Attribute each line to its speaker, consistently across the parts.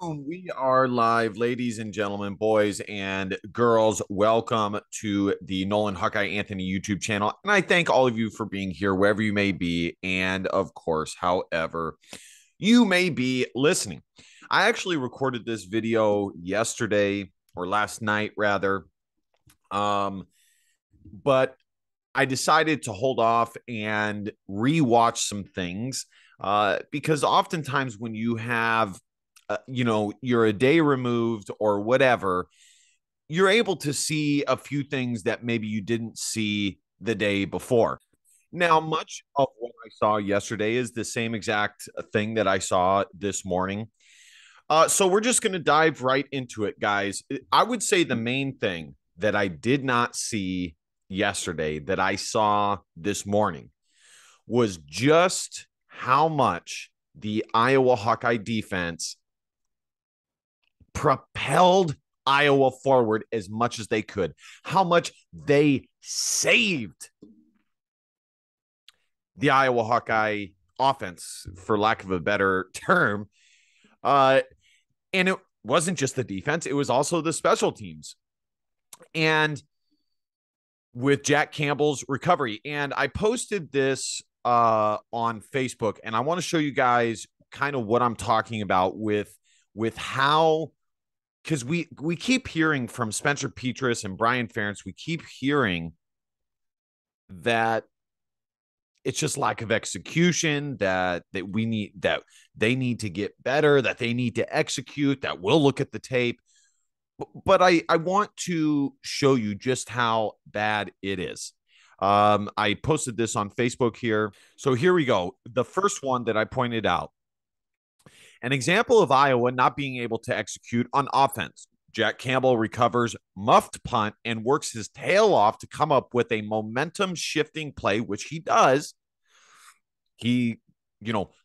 Speaker 1: We are live, ladies and gentlemen, boys and girls. Welcome to the Nolan Hawkeye Anthony YouTube channel. And I thank all of you for being here, wherever you may be. And of course, however you may be listening. I actually recorded this video yesterday or last night, rather. But I decided to hold off and rewatch some things because oftentimes when you have you're a day removed or whatever, you're able to see a few things that maybe you didn't see the day before. Now, much of what I saw yesterday is the same exact thing that I saw this morning. So we're just going to dive right into it, guys. I would say the main thing that I did not see yesterday that I saw this morning was just how much the Iowa Hawkeye defense propelled Iowa forward as much as they could, how much they saved the Iowa Hawkeye offense, for lack of a better term. And it wasn't just the defense, it was also the special teams. And with Jack Campbell's recovery. And I posted this on Facebook, and I want to show you guys kind of what I'm talking about with how, because we keep hearing from Spencer Petras and Brian Ferentz, we keep hearing that it's just lack of execution, that they need to get better, that they need to execute, that we'll look at the tape. But I want to show you just how bad it is. I posted this on Facebook here. So here we go. The first one that I pointed out, an example of Iowa not being able to execute on offense. Jack Campbell recovers muffed punt and works his tail off to come up with a momentum shifting play, which he does. He,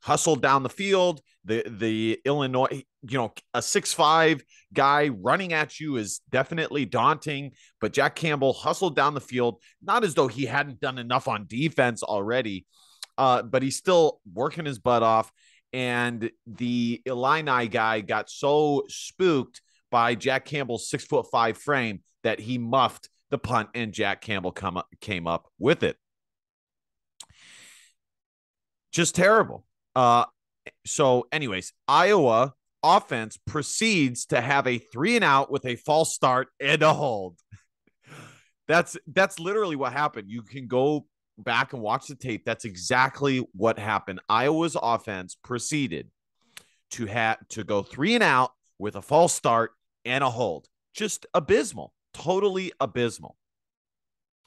Speaker 1: hustled down the field. The Illinois, a 6'5" guy running at you is definitely daunting, but Jack Campbell hustled down the field, not as though he hadn't done enough on defense already, but he's still working his butt off. And the Illini guy got so spooked by Jack Campbell's 6'5" frame that he muffed the punt, and Jack Campbell came up with it. Just terrible. So, anyways, Iowa offense proceeds to have a 3-and-out with a false start and a hold. That's literally what happened. You can go back and watch the tape. That's exactly what happened. Iowa's offense proceeded to go 3-and-out with a false start and a hold. Just abysmal, totally abysmal.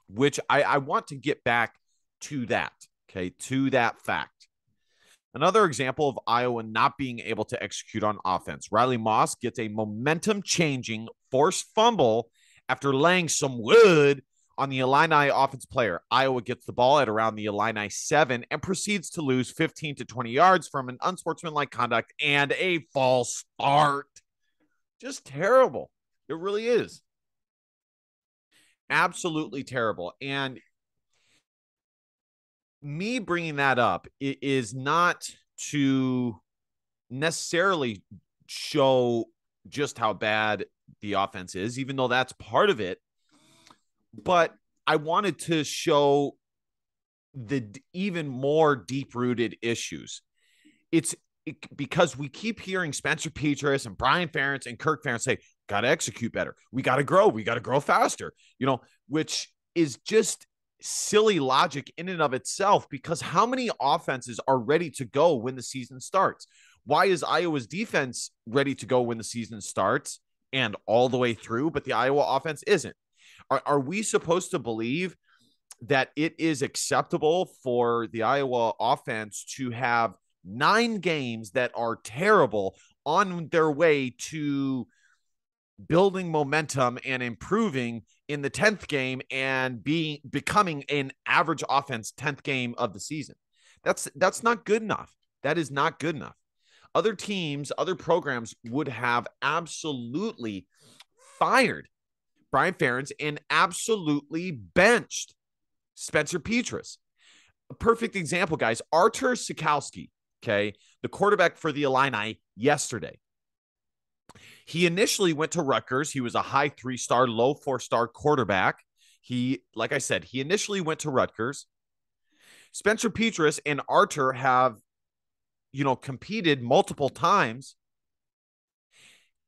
Speaker 1: Which I want to get back to that. Okay, to that fact. Another example of Iowa not being able to execute on offense. Riley Moss gets a momentum-changing forced fumble after laying some wood on the Illini offense player. Iowa gets the ball at around the Illini 7 and proceeds to lose 15 to 20 yards from an unsportsmanlike conduct and a false start. Just terrible. It really is. Absolutely terrible. And me bringing that up is not to necessarily show just how bad the offense is, even though that's part of it. But I wanted to show the even more deep-rooted issues. Because we keep hearing Spencer Petras and Brian Ferentz and Kirk Ferentz say, got to execute better. We got to grow. We got to grow faster, which is just silly logic in and of itself, because how many offenses are ready to go when the season starts? Why is Iowa's defense ready to go when the season starts and all the way through, but the Iowa offense isn't? Are we supposed to believe that it is acceptable for the Iowa offense to have 9 games that are terrible on their way to building momentum and improving in the 10th game and becoming an average offense 10th game of the season? That's not good enough. That is not good enough. Other teams, other programs would have absolutely fired Brian Ferentz and absolutely benched Spencer Petras. A perfect example, guys. Artur Sikowski, okay, the quarterback for the Illini yesterday. He initially went to Rutgers. He was a high 3-star, low 4-star quarterback. He, like I said, he initially went to Rutgers. Spencer Petras and Arthur have, competed multiple times.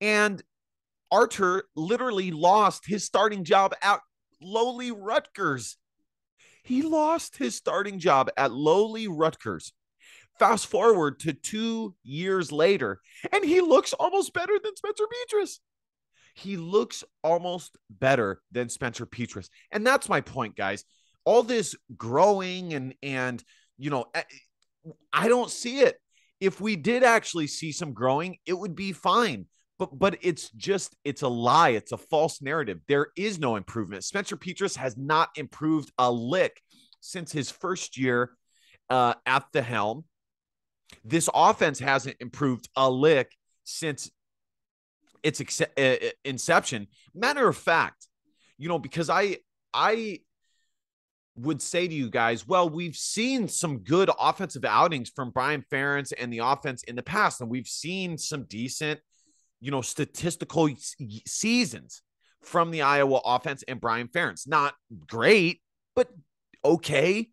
Speaker 1: And Arthur literally lost his starting job at lowly Rutgers. He lost his starting job at lowly Rutgers. Fast forward to 2 years later, and he looks almost better than Spencer Petras. He looks almost better than Spencer Petras. And that's my point, guys. All this growing and I don't see it. If we did actually see some growing, it would be fine. But it's a lie. It's a false narrative. There is no improvement. Spencer Petras has not improved a lick since his first year at the helm. This offense hasn't improved a lick since its inception. Matter of fact, because I would say to you guys, well, we've seen some good offensive outings from Brian Ferentz and the offense in the past, and we've seen some decent, statistical seasons from the Iowa offense and Brian Ferentz. Not great, but okay.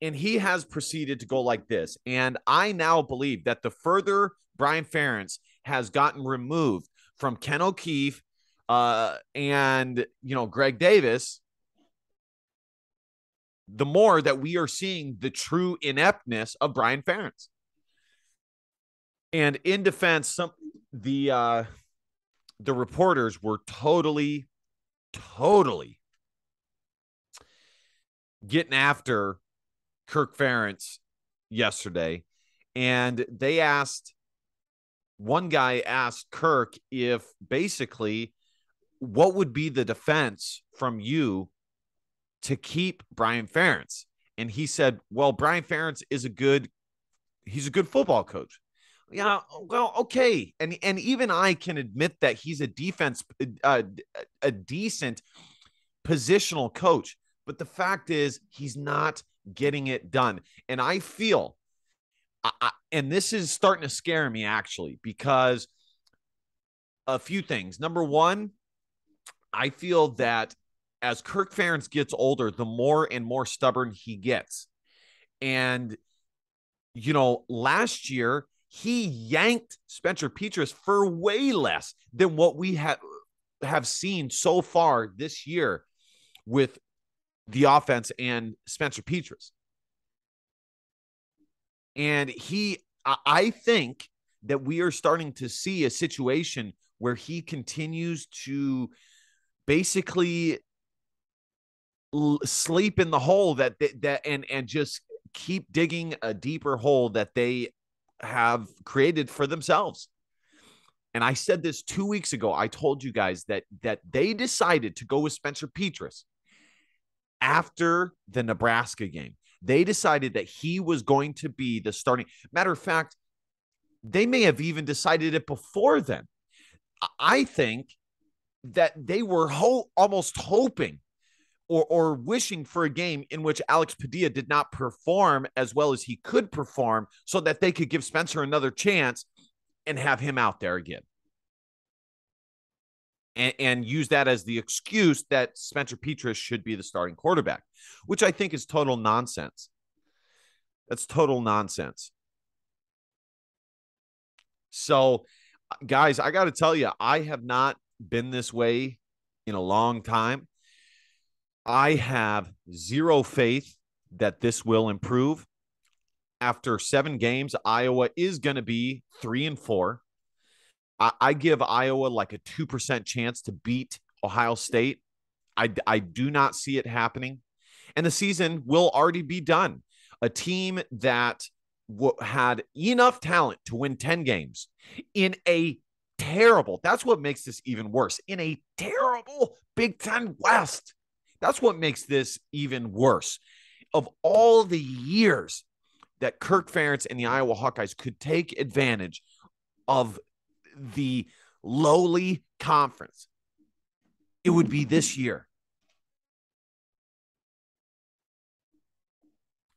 Speaker 1: And he has proceeded to go like this. And I now believe that the further Brian Ferentz has gotten removed from Ken O'Keefe and, Greg Davis, the more that we are seeing the true ineptness of Brian Ferentz. And in defense, the reporters were totally getting after Kirk Ferentz yesterday. And one guy asked Kirk if basically what would be the defense from you to keep Brian Ferentz. And he said, well, Brian Ferentz is he's a good football coach. Yeah, well, okay. And even I can admit that he's a decent positional coach. But the fact is, he's not getting it done. And I feel, and this is starting to scare me actually, because a few things. Number one, I feel that as Kirk Ferentz gets older, the more and more stubborn he gets. And, last year, he yanked Spencer Petras for way less than what we have seen so far this year with the offense and Spencer Petras. And I think that we are starting to see a situation where he continues to basically sleep in the hole and just keep digging a deeper hole that they have created for themselves. And I said this 2 weeks ago. I told you guys that they decided to go with Spencer Petras after the Nebraska game. They decided that he was going to be the starting. Matter of fact, they may have even decided it before then. I think that they were almost hoping or wishing for a game in which Alex Padilla did not perform as well as he could perform so that they could give Spencer another chance and have him out there again. And use that as the excuse that Spencer Petras should be the starting quarterback, which I think is total nonsense. That's total nonsense. So, guys, I got to tell you, I have not been this way in a long time. I have zero faith that this will improve. After 7 games, Iowa is going to be 3-4. I give Iowa like a 2% chance to beat Ohio State. I do not see it happening. And the season will already be done. A team that had enough talent to win 10 games in a terrible, that's what makes this even worse, in a terrible Big Ten West. That's what makes this even worse. Of all the years that Kirk Ferentz and the Iowa Hawkeyes could take advantage of the lowly conference, it would be this year.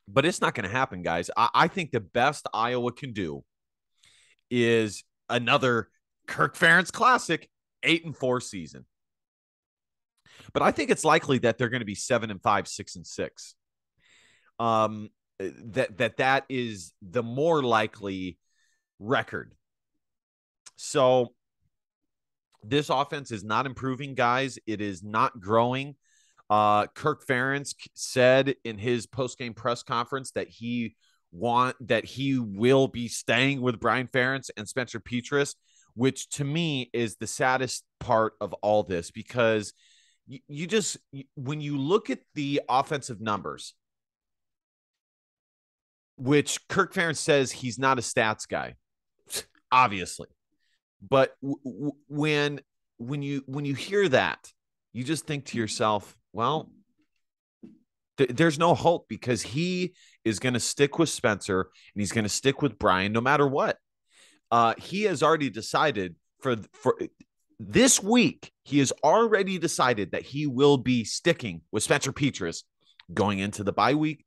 Speaker 1: But it's not going to happen, guys. I think the best Iowa can do is another Kirk Ferentz Classic, 8-4 season. But I think it's likely that they're going to be 7-5, 6-6. That is the more likely record. So this offense is not improving, guys. It is not growing. Kirk Ferentz said in his post-game press conference that he will be staying with Brian Ferentz and Spencer Petras, which to me is the saddest part of all this, because you just, when you look at the offensive numbers, which Kirk Ferentz says he's not a stats guy, obviously, but when you hear that, you just think to yourself, well, there's no hope, because he is going to stick with Spencer and he's going to stick with Brian no matter what. He has already decided for this week, he has already decided that he will be sticking with Spencer Petras going into the bye week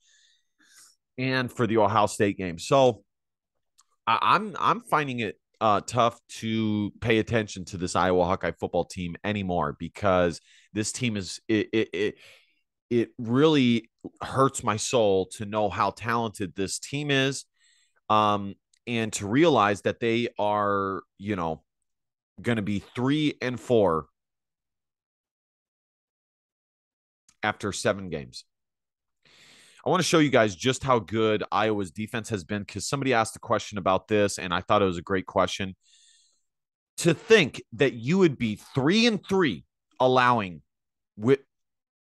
Speaker 1: and for the Ohio State game. So I'm finding it tough to pay attention to this Iowa Hawkeye football team anymore, because this team is it really hurts my soul to know how talented this team is, and to realize that they are, going to be 3-4 after 7 games. I want to show you guys just how good Iowa's defense has been, because somebody asked a question about this, and I thought it was a great question. To think that you would be 3-3 allowing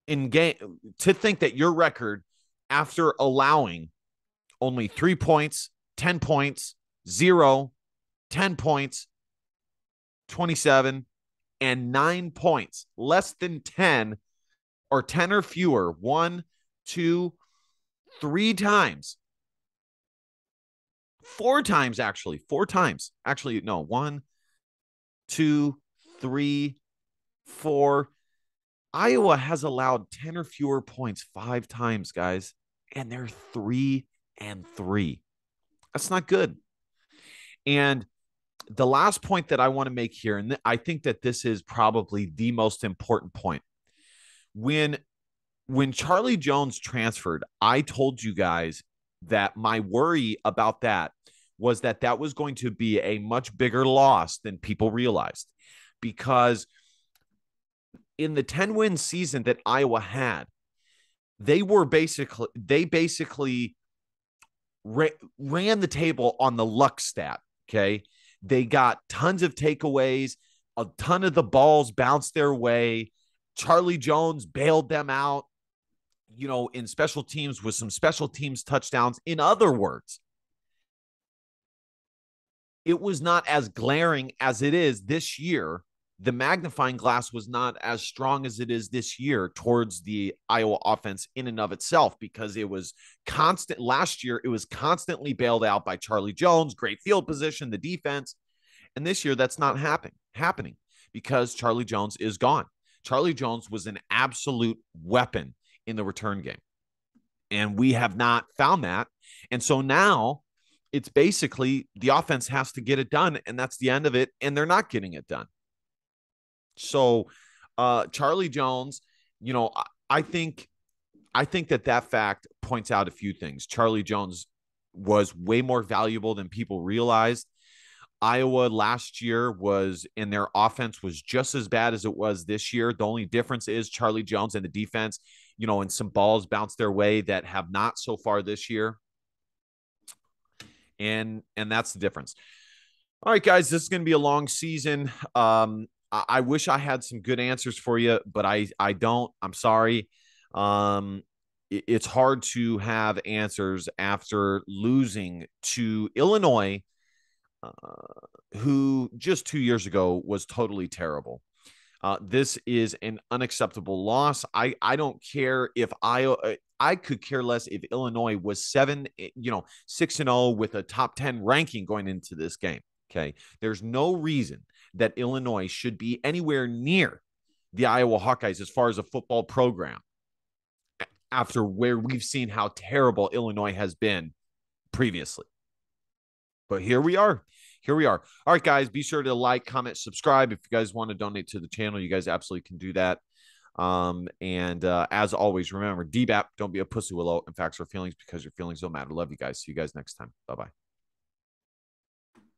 Speaker 1: in game, to think that your record after allowing only 3 points, 10 points, 0, 10 points, 27, and 9 points, less than 10 or 10 or fewer, 1, 2, 3 times, 4 times, actually, 4 times. Actually, no, 1, 2, 3, 4. Iowa has allowed 10 or fewer points 5 times, guys, and they're 3-3. That's not good. And the last point that I want to make here, and I think that this is probably the most important point. When Charlie Jones transferred, I told you guys that my worry about that was that was going to be a much bigger loss than people realized, because in the 10-win season that Iowa had, they basically ran the table on the luck stat. Okay. They got tons of takeaways. A ton of the balls bounced their way. Charlie Jones bailed them out, in special teams with some special teams touchdowns. In other words, it was not as glaring as it is this year. The magnifying glass was not as strong as it is this year towards the Iowa offense in and of itself, because it was constant. Last year, it was constantly bailed out by Charlie Jones, great field position, the defense. And this year, that's not happening because Charlie Jones is gone. Charlie Jones was an absolute weapon in the return game, and we have not found that. And so now it's basically the offense has to get it done, and that's the end of it, and they're not getting it done. So Charlie Jones, I think that fact points out a few things. Charlie Jones was way more valuable than people realized. Iowa last year in their offense was just as bad as it was this year. The only difference is Charlie Jones and the defense, and some balls bounced their way that have not so far this year. And that's the difference. All right, guys, this is going to be a long season. I wish I had some good answers for you, but I don't. I'm sorry. It's hard to have answers after losing to Illinois, who just 2 years ago was totally terrible. This is an unacceptable loss. I don't care if I could care less if Illinois was 6-0 with a top 10 ranking going into this game. Okay. There's no reason that Illinois should be anywhere near the Iowa Hawkeyes as far as a football program, after where we've seen how terrible Illinois has been previously. But here we are. here we are. All right, guys, be sure to like, comment, subscribe. If you guys want to donate to the channel, you guys absolutely can do that. And as always, remember, DBAP, don't be a pussy willow. And facts are feelings because your feelings don't matter. Love you guys. See you guys next time. Bye-bye.